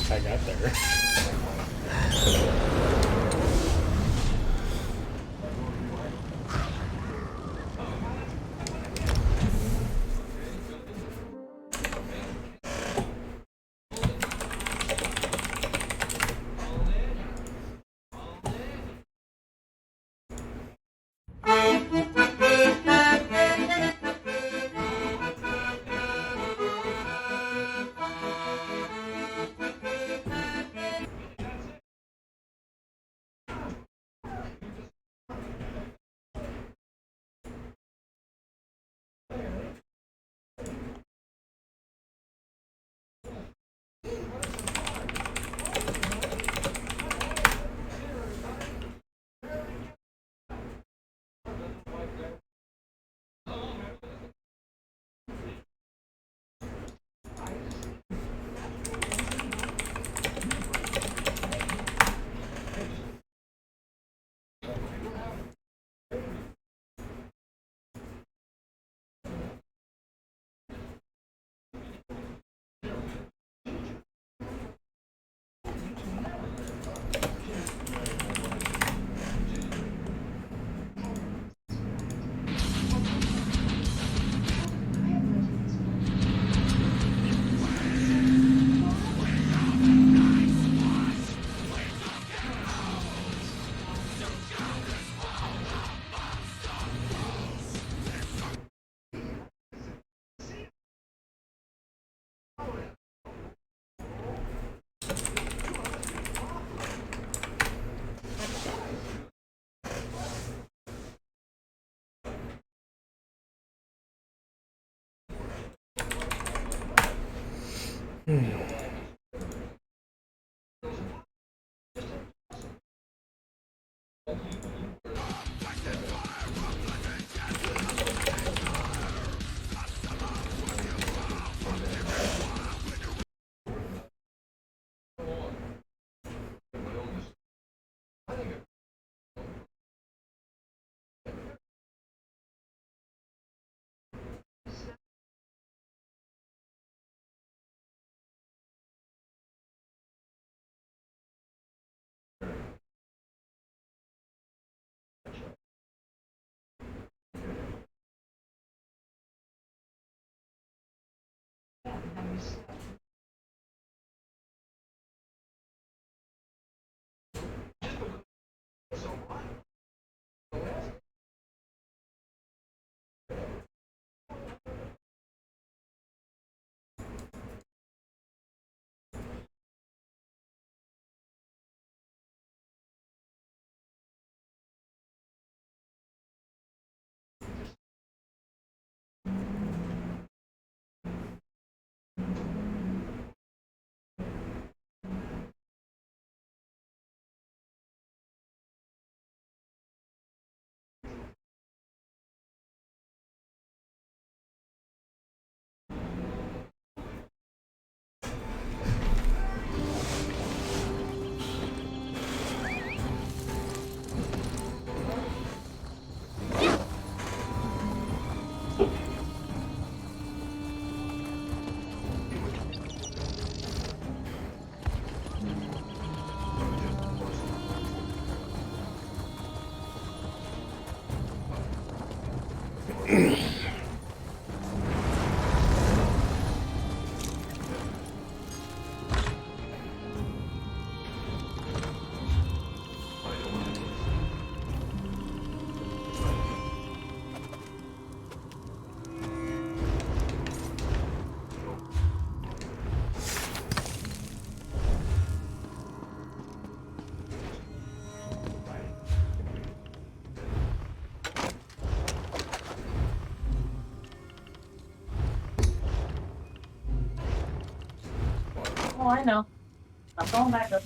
I got there. Oh, I know. I'm going back up.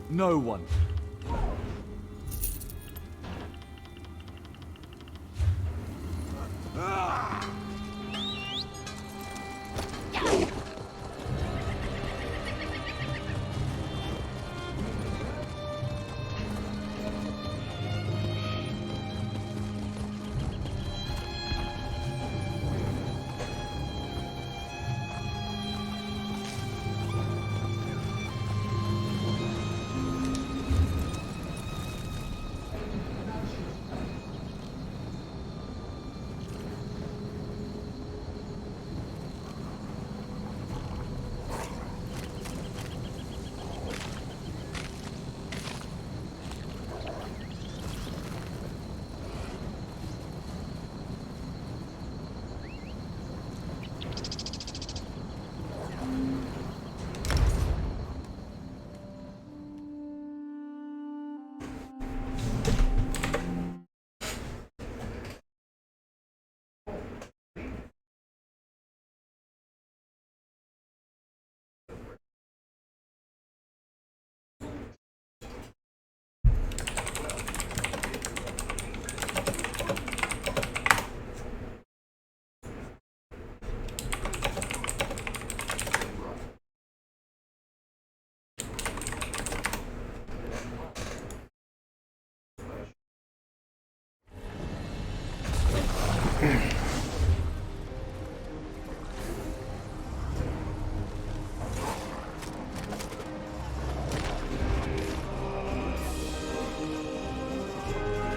No one.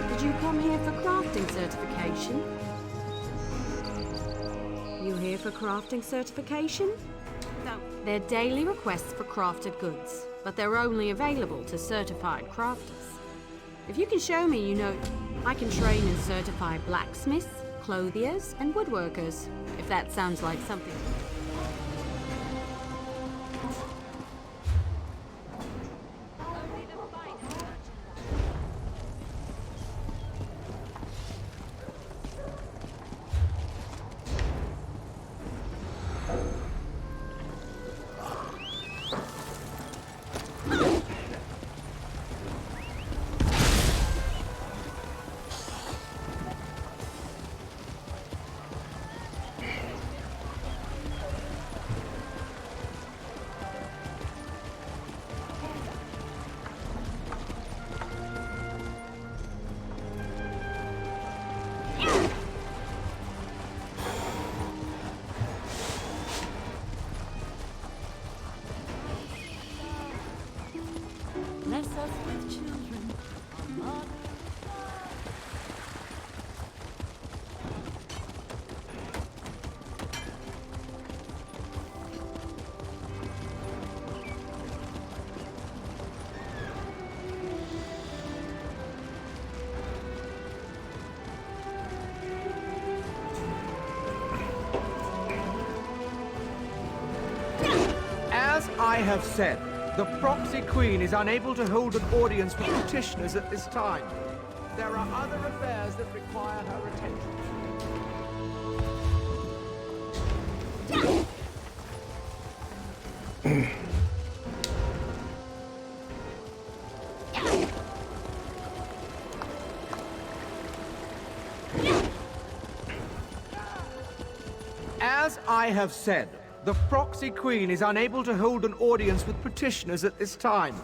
Did you come here for crafting certification? You here for crafting certification? No. They're daily requests for crafted goods, but they're only available to certified crafters. If you can show me you know, I can train and certify blacksmiths, clothiers, and woodworkers, if that sounds like something. Bless us with children. As I have said, the Proxy Queen is unable to hold an audience with petitioners at this time. There are other affairs that require her attention. As I have said, the Proxy Queen is unable to hold an audience with petitioners at this time.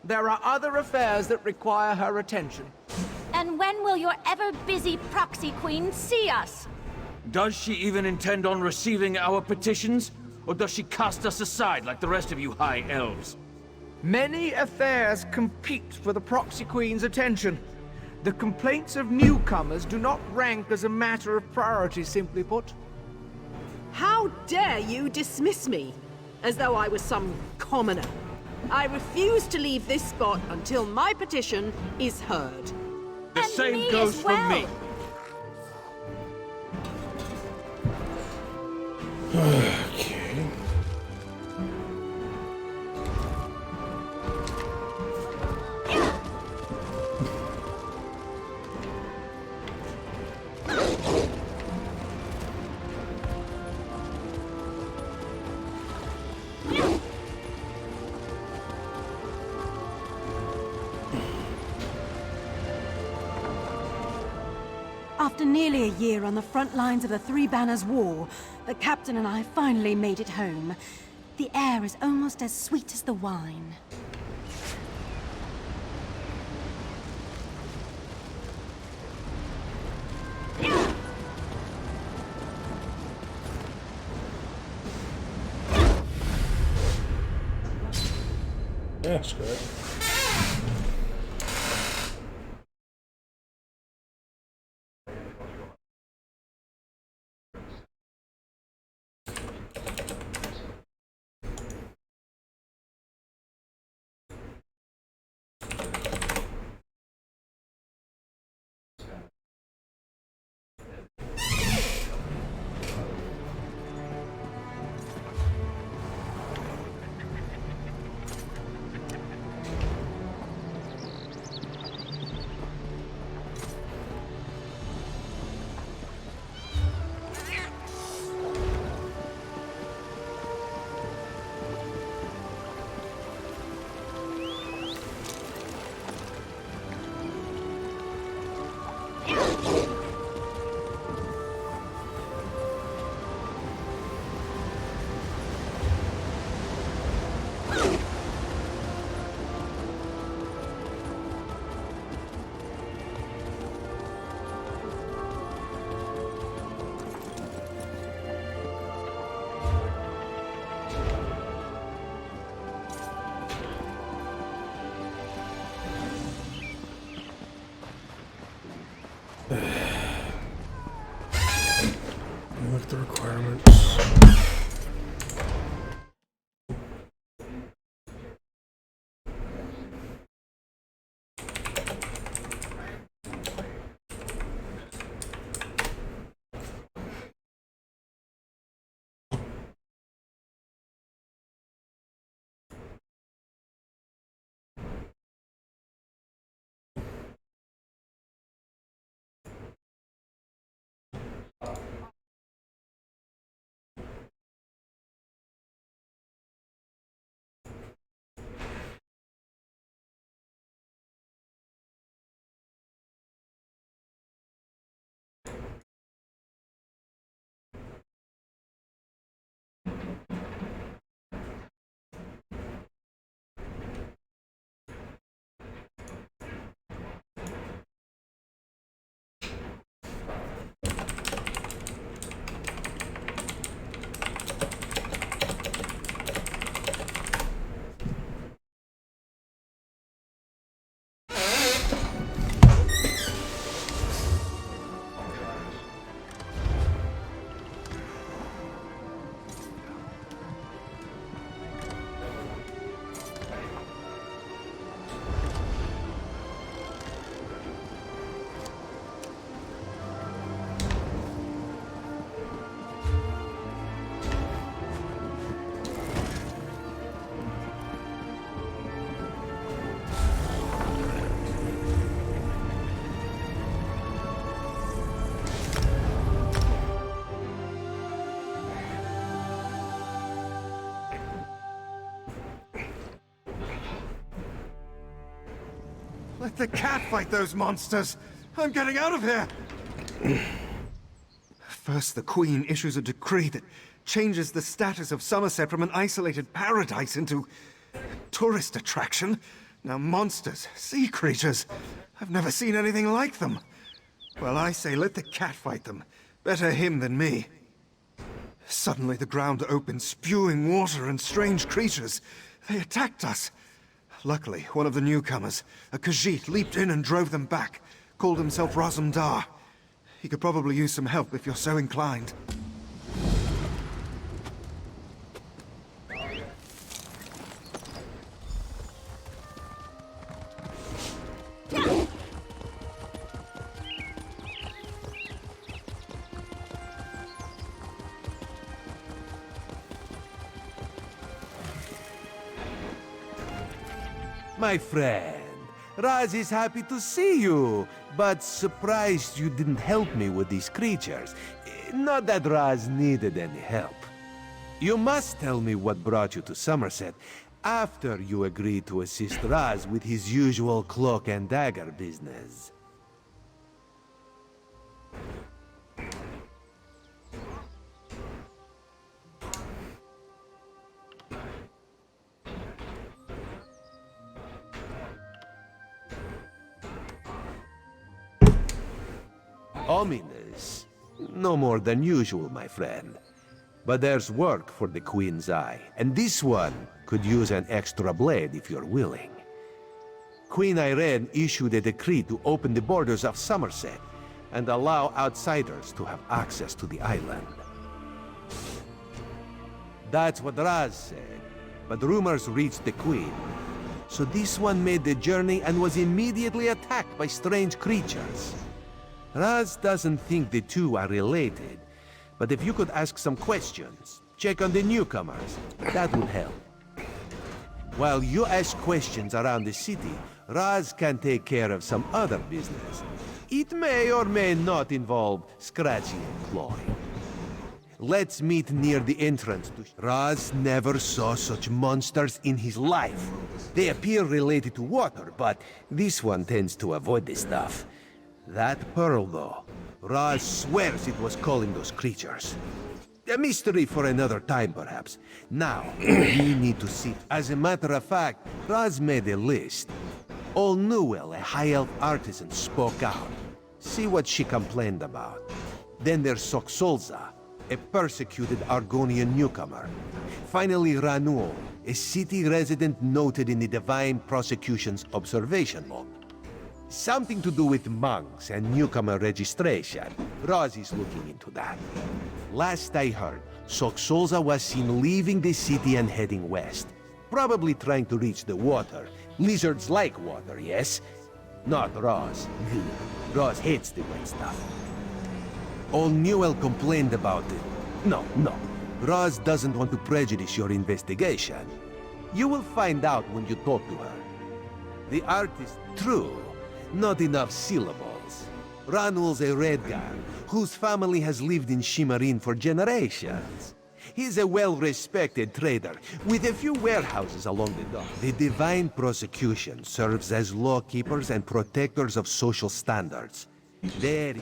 There are other affairs that require her attention. And when will your ever-busy proxy queen see us? Does she even intend on receiving our petitions? Or does she cast us aside like the rest of you high elves? Many affairs compete for the proxy queen's attention. The complaints of newcomers do not rank as a matter of priority, simply put. How dare you dismiss me? As though I was some commoner. I refuse to leave this spot until my petition is heard. The And same me goes as for well. me. Okay. After nearly a year on the front lines of the Three Banners War, the captain and I finally made it home. The air is almost as sweet as the wine. Yeah, screw it. Look at the requirements. Let the cat fight those monsters! I'm getting out of here! First, the Queen issues a decree that changes the status of Somerset from an isolated paradise into tourist attraction. Now monsters, sea creatures, I've never seen anything like them. Well, I say let the cat fight them. Better him than me. Suddenly the ground opened, spewing water and strange creatures. They attacked us. Luckily, one of the newcomers, a Khajiit, leaped in and drove them back. Called himself Razumdar. He could probably use some help if you're so inclined. My friend, Raz is happy to see you, but surprised you didn't help me with these creatures. Not that Raz needed any help. You must tell me what brought you to Somerset after you agreed to assist Raz with his usual cloak and dagger business. Ominous. No more than usual, my friend. But there's work for the Queen's Eye, and this one could use an extra blade if you're willing. Queen Irene issued a decree to open the borders of Somerset and allow outsiders to have access to the island. That's what Raz said, but rumors reached the Queen. So this one made the journey and was immediately attacked by strange creatures. Raz doesn't think the two are related, but if you could ask some questions, check on the newcomers, that would help. While you ask questions around the city, Raz can take care of some other business. It may or may not involve scratching and clawing. Let's meet near the entrance to... Raz never saw such monsters in his life. They appear related to water, but this one tends to avoid this stuff. That pearl, though, Raz swears it was calling those creatures. A mystery for another time, perhaps. Now, we need to see. As a matter of fact, Raz made a list. Old Newell, a High Elf artisan, spoke out. See what she complained about. Then there's Soxolza, a persecuted Argonian newcomer. Finally, Ranuol, a city resident noted in the Divine Prosecution's observation log. Something to do with monks and newcomer registration. Raz is looking into that. Last I heard, Soxolza was seen leaving the city and heading west. Probably trying to reach the water. Lizards like water, yes? Not Raz. Raz hates the wet stuff. Old Newell complained about it. No. Raz doesn't want to prejudice your investigation. You will find out when you talk to her. The artist, true. Not enough syllables. Ranuel's a Redguard, whose family has lived in Shimmerin for generations. He's a well-respected trader, with a few warehouses along the dock. The Divine Prosecution serves as lawkeepers and protectors of social standards. There...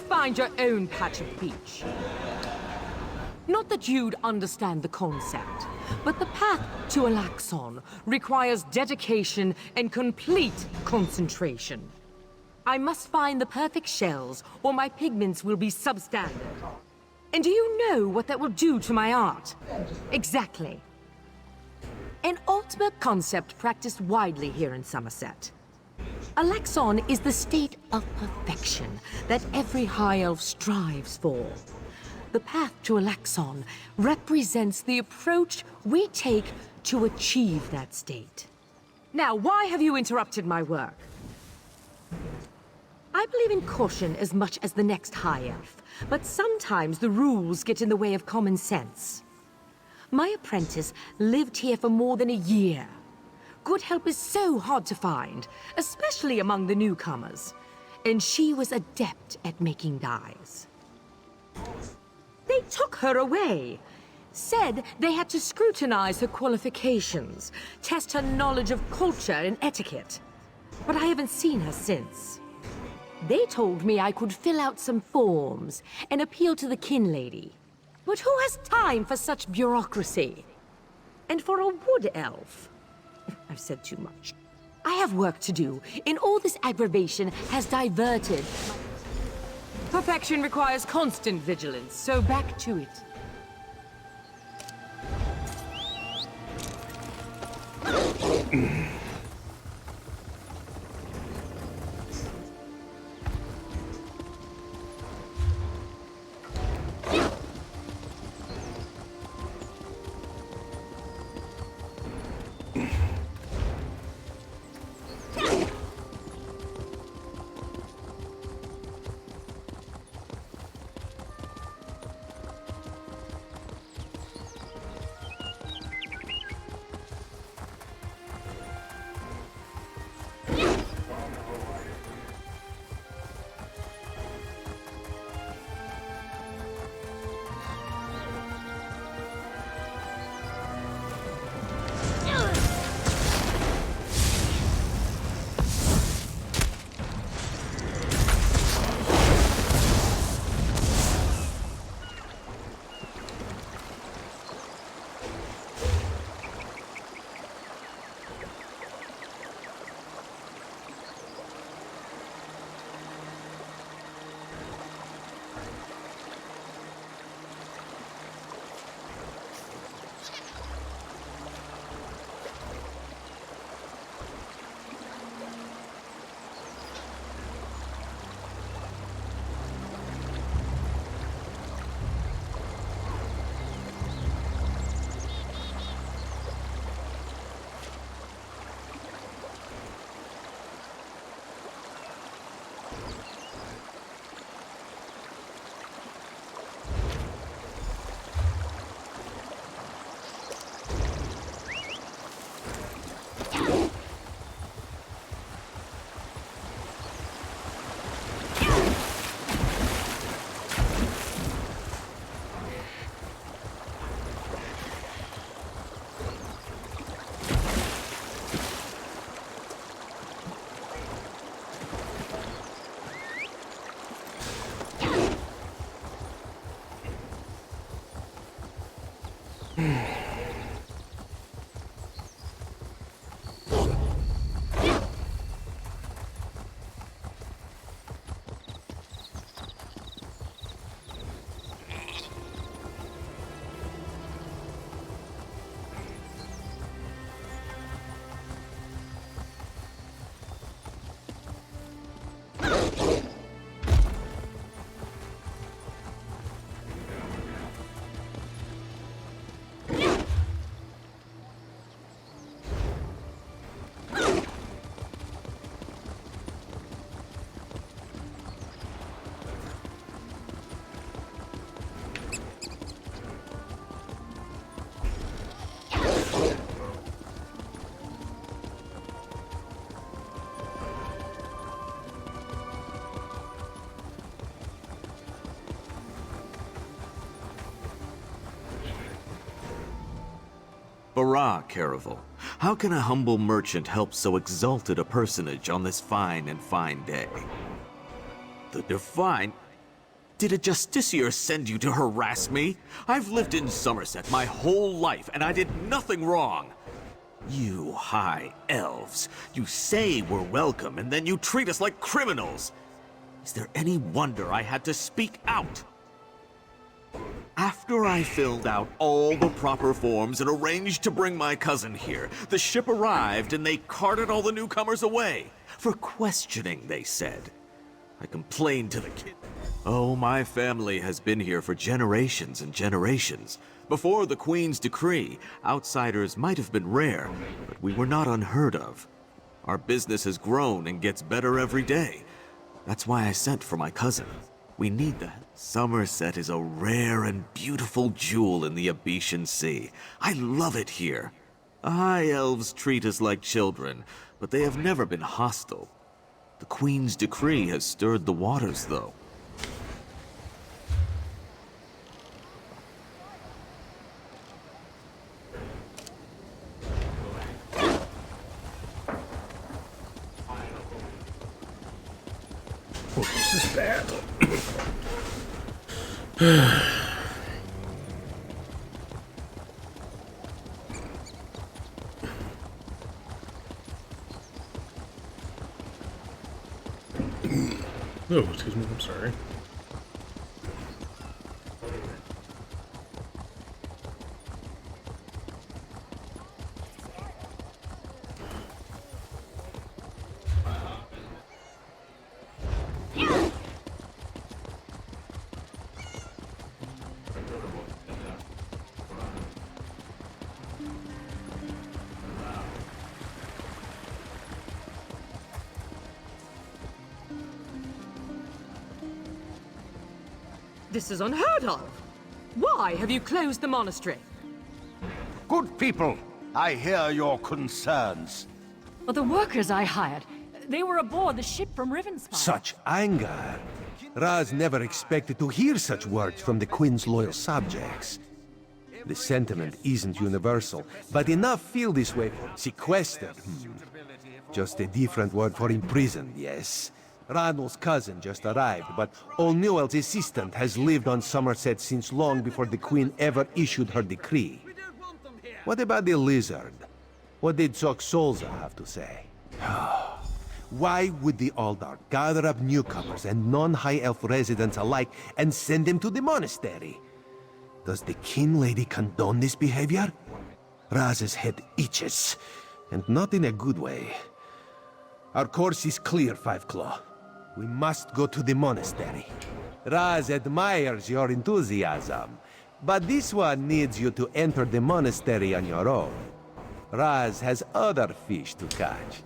Find your own patch of beach. Not that you'd understand the concept, but the path to Alaxon requires dedication and complete concentration. I must find the perfect shells, or my pigments will be substandard. And do you know what that will do to my art? Exactly. An ultimate concept practiced widely here in Somerset. Alaxon is the state of perfection that every High Elf strives for. The path to Alaxon represents the approach we take to achieve that state. Now, why have you interrupted my work? I believe in caution as much as the next High Elf, but sometimes the rules get in the way of common sense. My apprentice lived here for more than a year. Good help is so hard to find, especially among the newcomers. and she was adept at making dyes. They took her away. Said they had to scrutinize her qualifications, test her knowledge of culture and etiquette. But I haven't seen her since. They told me I could fill out some forms and appeal to the kin lady. But who has time for such bureaucracy? And for a wood elf? I've said too much. I have work to do, and all this aggravation has diverted. Perfection requires constant vigilance, so back to it. Barah, Caravel. How can a humble merchant help so exalted a personage on this fine and fine day? The Divine? Did a justiciar send you to harass me? I've lived in Somerset my whole life, and I did nothing wrong. You high elves, you say we're welcome, and then you treat us like criminals. Is there any wonder I had to speak out? After I filled out all the proper forms and arranged to bring my cousin here, the ship arrived and they carted all the newcomers away. For questioning, they said. I complained to the kid. Oh, my family has been here for generations and generations. Before the Queen's decree, outsiders might have been rare, but we were not unheard of. Our business has grown and gets better every day. That's why I sent for my cousin. We need that. Somerset is a rare and beautiful jewel in the Abetian Sea. I love it here. The High Elves treat us like children, but they have never been hostile. The Queen's decree has stirred the waters, though. Oh, this is bad. Oh, excuse me, I'm sorry. This is unheard of! Why have you closed the monastery? Good people, I hear your concerns. Well, the workers I hired, they were aboard the ship from Rivenspire. Such anger. Raz never expected to hear such words from the Queen's loyal subjects. The sentiment isn't universal, but enough feel this way. Sequestered. Just a different word for imprisoned, yes. Ranulph's cousin just arrived, but O'Newell's assistant has lived on Somerset since long before the Queen ever issued her decree. What about the lizard? What did Soxolza have to say? Why would the Aldar gather up newcomers and non-High Elf residents alike and send them to the monastery? Does the King Lady condone this behavior? Raz's head itches, and not in a good way. Our course is clear, Five Claw. We must go to the monastery. Raz admires your enthusiasm, but this one needs you to enter the monastery on your own. Raz has other fish to catch.